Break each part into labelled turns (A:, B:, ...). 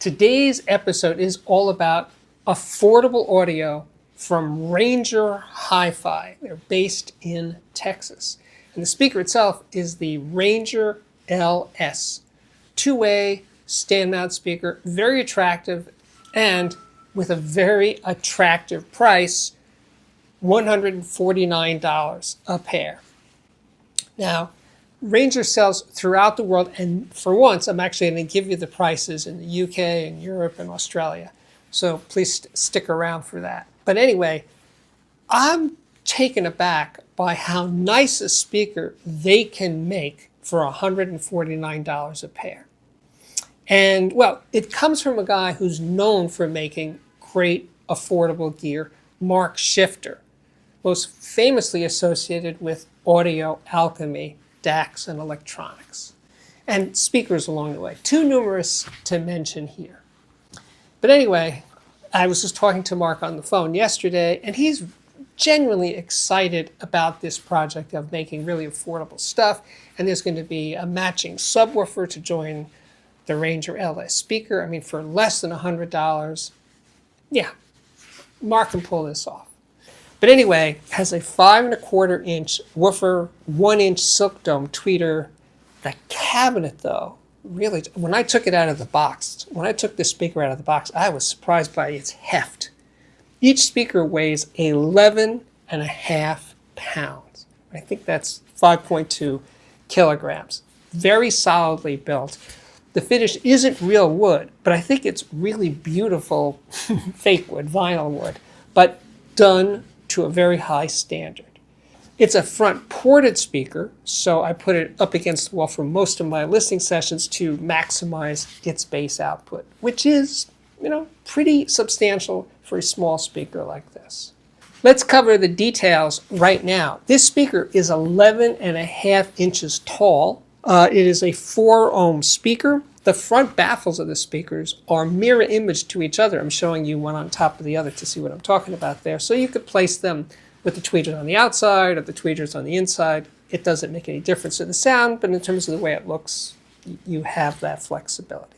A: Today's episode is all about affordable audio from Ranger Hi-Fi. They're based in Texas. And the speaker itself is the Ranger LS. Two-way stand-mount speaker, very attractive, and with a very attractive price, $149 a pair. Now, Ranger sells throughout the world, and for once, I'm actually going to give you the prices in the UK and Europe and Australia. So please stick around for that. But anyway, I'm taken aback by how nice a speaker they can make for $149 a pair. And, well, it comes from a guy who's known for making great, affordable gear, Mark Shifter, most famously associated with Audio Alchemy, DACs, and electronics, and speakers along the way. Too numerous to mention here. But anyway, I was just talking to Mark on the phone yesterday, and he's genuinely excited about this project of making really affordable stuff. And there's going to be a matching subwoofer to join the Ranger LS speaker. I mean, for less than $100, yeah, Mark can pull this off. But anyway, has a 5¼ inch woofer, 1-inch silk dome tweeter. The cabinet, though, really, when I took it out of the box, when I took this speaker out of the box, I was surprised by its heft. Each speaker weighs 11.5 pounds. I think that's 5.2 kilograms. Very solidly built. The finish isn't real wood, but I think it's really beautiful fake wood, vinyl wood, but done to a very high standard. It's a front ported speaker, so I put it up against the wall for most of my listening sessions to maximize its bass output, which is, pretty substantial for a small speaker like this. Let's cover the details right now. This speaker is 11.5 inches tall. It is a 4-ohm speaker. The front baffles of the speakers are mirror image to each other. I'm showing you one on top of the other to see what I'm talking about there. So you could place them with the tweeters on the outside or the tweeters on the inside. It doesn't make any difference to the sound, but in terms of the way it looks, you have that flexibility.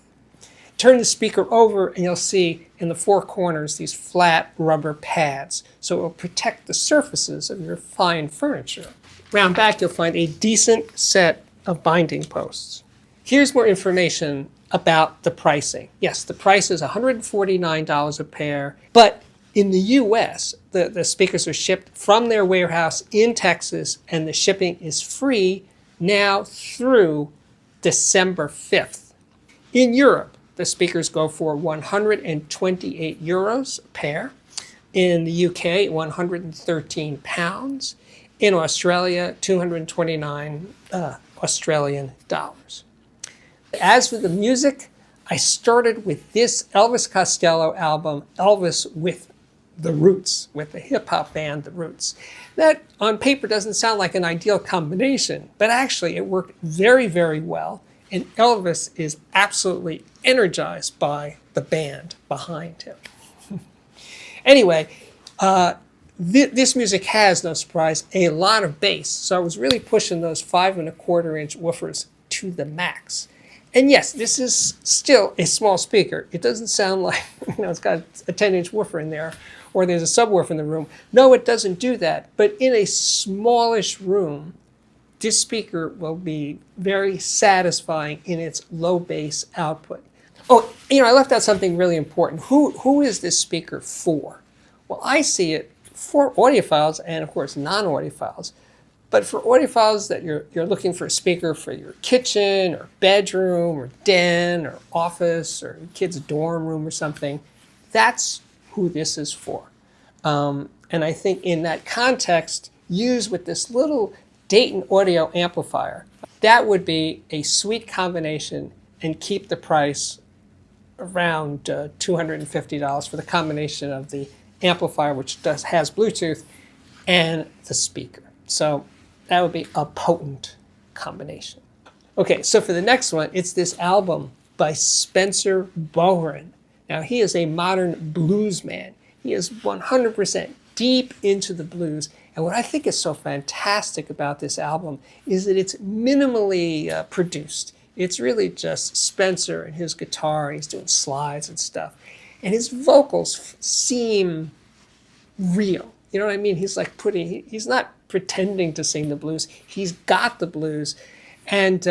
A: Turn the speaker over and you'll see in the 4 corners these flat rubber pads. So it will protect the surfaces of your fine furniture. Round back, you'll find a decent set of binding posts. Here's more information about the pricing. Yes, the price is $149 a pair, but in the US, the speakers are shipped from their warehouse in Texas, and the shipping is free now through December 5th. In Europe, the speakers go for 128 euros a pair. In the UK, 113 pounds. In Australia, 229 Australian dollars. As for the music, I started with this Elvis Costello album, Elvis with the Roots, with the hip-hop band The Roots. That, on paper, doesn't sound like an ideal combination, but actually it worked very, very well, and Elvis is absolutely energized by the band behind him. Anyway, this music has, no surprise, a lot of bass, so I was really pushing those 5¼ inch woofers to the max. And yes, this is still a small speaker. It doesn't sound like, it's got a 10-inch woofer in there, or there's a subwoofer in the room. No, it doesn't do that. But in a smallish room, this speaker will be very satisfying in its low bass output. Oh, I left out something really important. Who is this speaker for? Well, I see it for audiophiles and, of course, non-audiophiles. But for audiophiles that you're looking for a speaker for your kitchen or bedroom or den or office or your kid's dorm room or something, that's who this is for. And I think in that context, used with this little Dayton audio amplifier, that would be a sweet combination and keep the price around $250 for the combination of the amplifier, which has Bluetooth, and the speaker. So that would be a potent combination. Okay, so for the next one, it's this album by Spencer Bohren. Now, he is a modern blues man. He is 100% deep into the blues. And what I think is so fantastic about this album is that it's minimally produced. It's really just Spencer and his guitar. He's doing slides and stuff. And his vocals seem real. You know what I mean? He's like he's not pretending to sing the blues. He's got the blues. And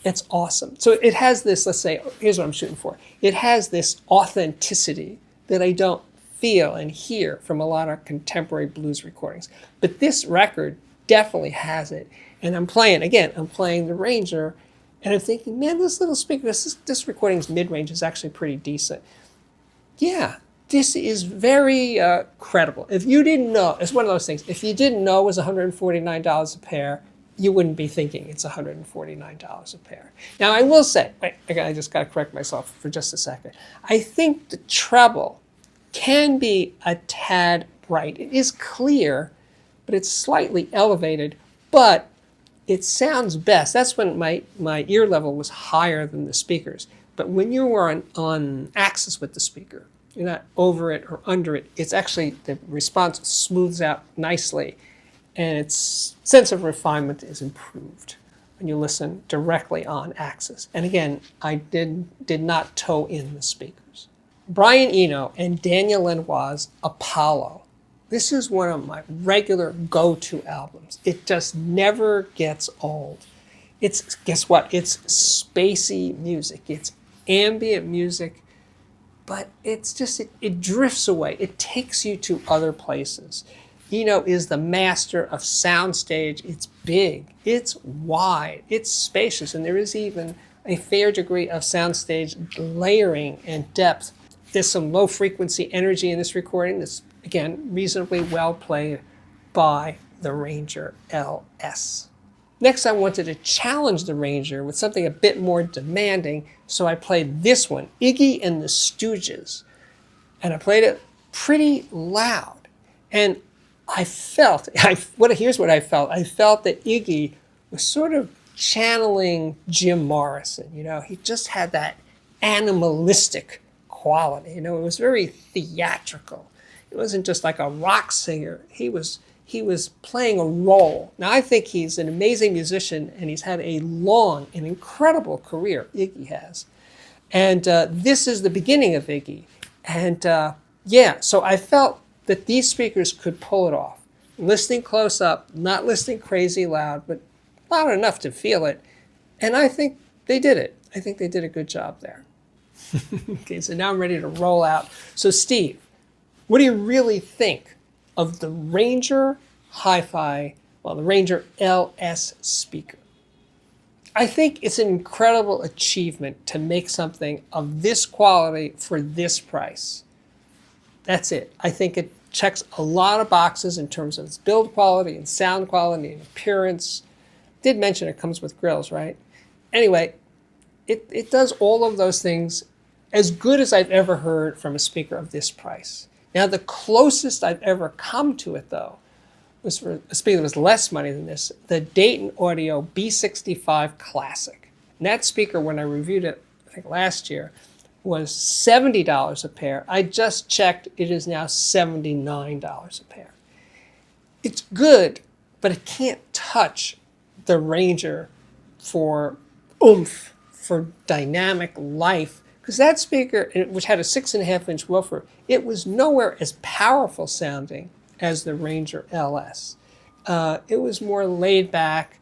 A: it's awesome. So it has this, let's say, here's what I'm shooting for. It has this authenticity that I don't feel and hear from a lot of contemporary blues recordings. But this record definitely has it. And I'm playing the Ranger, and I'm thinking, man, this little speaker, this recording's mid-range is actually pretty decent. Yeah, this is very credible. If you didn't know, it's one of those things, if you didn't know it was $149 a pair, you wouldn't be thinking it's $149 a pair. Now, I will say, wait, I just got to correct myself for just a second. I think the treble can be a tad bright. It is clear, but it's slightly elevated, but it sounds best. That's when my ear level was higher than the speakers. But when you were on axis with the speaker, you're not over it or under it, it's actually, the response smooths out nicely, and its sense of refinement is improved when you listen directly on axis. And again, I did not toe in the speakers. Brian Eno and Daniel Lanois' Apollo. This is one of my regular go-to albums. It just never gets old. It's, guess what? It's spacey music. It's ambient music, but it's just, it drifts away. It takes you to other places. Eno is the master of soundstage. It's big, it's wide, it's spacious, and there is even a fair degree of soundstage layering and depth. There's some low frequency energy in this recording that's, again, reasonably well played by the Ranger LS. Next, I wanted to challenge the Ranger with something a bit more demanding, so I played this one, Iggy and the Stooges. And I played it pretty loud. And I felt, here's what I felt. I felt that Iggy was sort of channeling Jim Morrison. You know, he just had that animalistic quality. You know, it was very theatrical. It wasn't just like a rock singer. He was playing a role. Now, I think he's an amazing musician, and he's had a long and incredible career, Iggy has. And this is the beginning of Iggy. And yeah, so I felt that these speakers could pull it off. Listening close up, not listening crazy loud, but loud enough to feel it. And I think they did it. I think they did a good job there. Okay, so now I'm ready to roll out. So Steve, what do you really think of the Ranger Hi-Fi, well, the Ranger LS speaker? I think it's an incredible achievement to make something of this quality for this price. That's it. I think it checks a lot of boxes in terms of its build quality and sound quality and appearance. Did mention it comes with grills, right? Anyway, it does all of those things as good as I've ever heard from a speaker of this price. Now, the closest I've ever come to it, though, was for a speaker that was less money than this, the Dayton Audio B65 Classic. And that speaker, when I reviewed it, I think last year, was $70 a pair. I just checked, it is now $79 a pair. It's good, but it can't touch the Ranger for oomph, for dynamic life. Because that speaker, which had a 6.5-inch woofer, it was nowhere as powerful sounding as the Ranger LS. It was more laid back,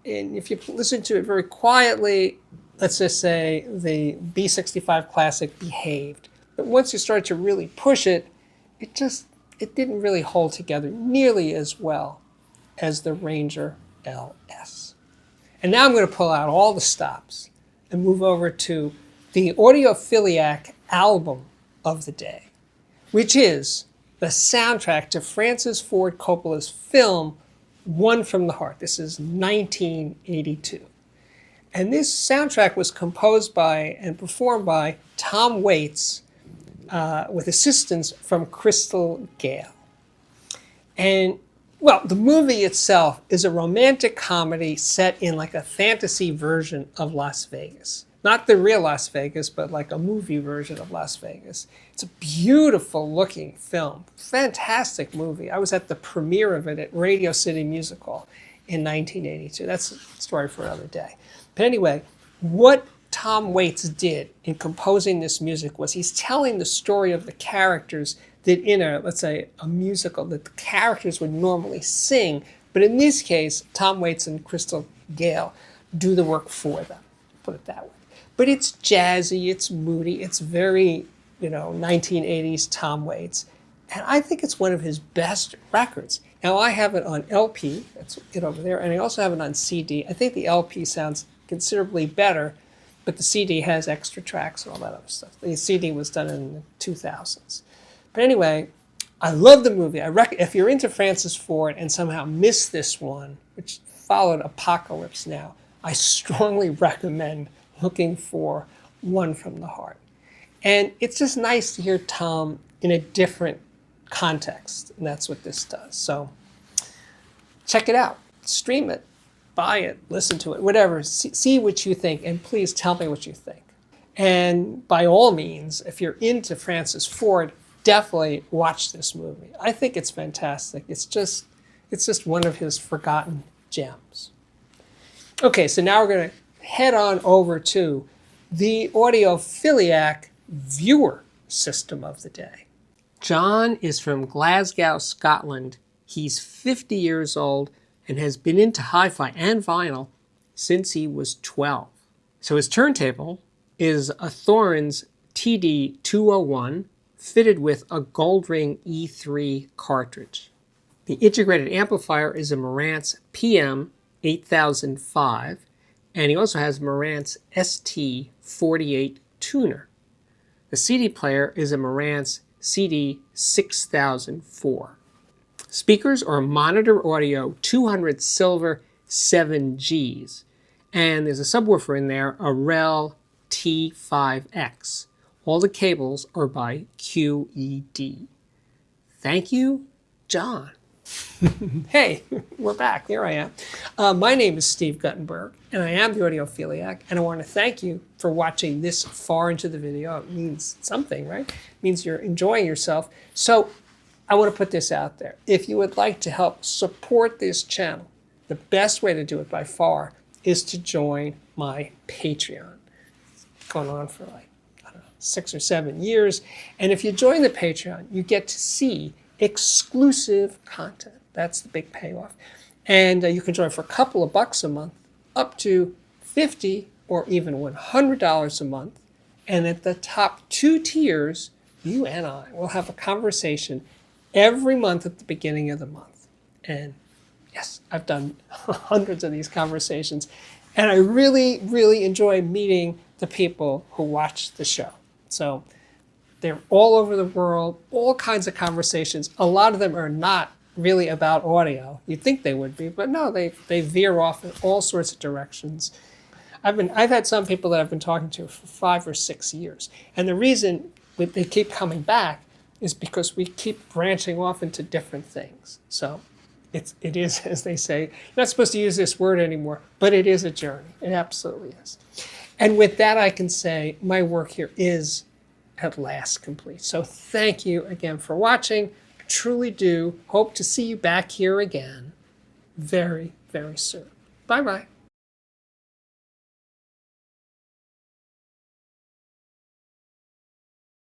A: and if you listen to it very quietly, let's just say the B65 Classic behaved. But once you started to really push it, it didn't really hold together nearly as well as the Ranger LS. And now I'm going to pull out all the stops and move over to the Audiophiliac album of the day, which is the soundtrack to Francis Ford Coppola's film, One from the Heart. This is 1982. And this soundtrack was composed by and performed by Tom Waits with assistance from Crystal Gale. And, well, the movie itself is a romantic comedy set in like a fantasy version of Las Vegas. Not the real Las Vegas, but like a movie version of Las Vegas. It's a beautiful looking film. Fantastic movie. I was at the premiere of it at Radio City Music Hall in 1982. That's a story for another day. But anyway, what Tom Waits did in composing this music was he's telling the story of the characters that in a, let's say, a musical that the characters would normally sing. But in this case, Tom Waits and Crystal Gale do the work for them, put it that way. But it's jazzy, it's moody, it's very, 1980s Tom Waits. And I think it's one of his best records. Now, I have it on LP, that's it over there, and I also have it on CD. I think the LP sounds considerably better, but the CD has extra tracks and all that other stuff. The CD was done in the 2000s. But anyway, I love the movie. If you're into Francis Ford and somehow missed this one, which followed Apocalypse Now, I strongly recommend looking for One from the Heart. And it's just nice to hear Tom in a different context, and that's what this does. So check it out, stream it, buy it, listen to it, whatever. See what you think, and please tell me what you think. And by all means, if you're into Francis Ford, definitely watch this movie. I think it's fantastic. It's just one of his forgotten gems. Okay, so now we're going to head on over to the Audiophiliac viewer system of the day. John is from Glasgow, Scotland. He's 50 years old and has been into hi-fi and vinyl since he was 12. So his turntable is a Thorn's TD201 fitted with a Goldring E3 cartridge. The integrated amplifier is a Marantz PM 8005, and he also has Marantz ST48 tuner. The CD player is a Marantz CD 6004. Speakers are Monitor Audio 200 Silver 7Gs, and there's a subwoofer in there, a REL T5X. All the cables are by QED. Thank you, John. Hey, we're back. Here I am. My name is Steve Guttenberg, and I am the Audiophiliac, and I want to thank you for watching this far into the video. It means something, right? It means you're enjoying yourself. So I want to put this out there. If you would like to help support this channel, the best way to do it by far is to join my Patreon. It's going on for 6 or 7 years. And if you join the Patreon, you get to see exclusive content. That's the big payoff. And you can join for a couple of bucks a month, up to $50 or even $100 a month. And at the top 2 tiers, you and I will have a conversation every month at the beginning of the month. And yes, I've done hundreds of these conversations. And I really, really enjoy meeting the people who watch the show. So they're all over the world, all kinds of conversations. A lot of them are not really about audio. You'd think they would be, but no, they veer off in all sorts of directions. I've had some people that I've been talking to for 5 or 6 years. And the reason they keep coming back is because we keep branching off into different things. So it is, as they say, you're not supposed to use this word anymore, but it is a journey. It absolutely is. And with that, I can say my work here is at last complete. So thank you again for watching. I truly do hope to see you back here again very, very soon. Bye-bye.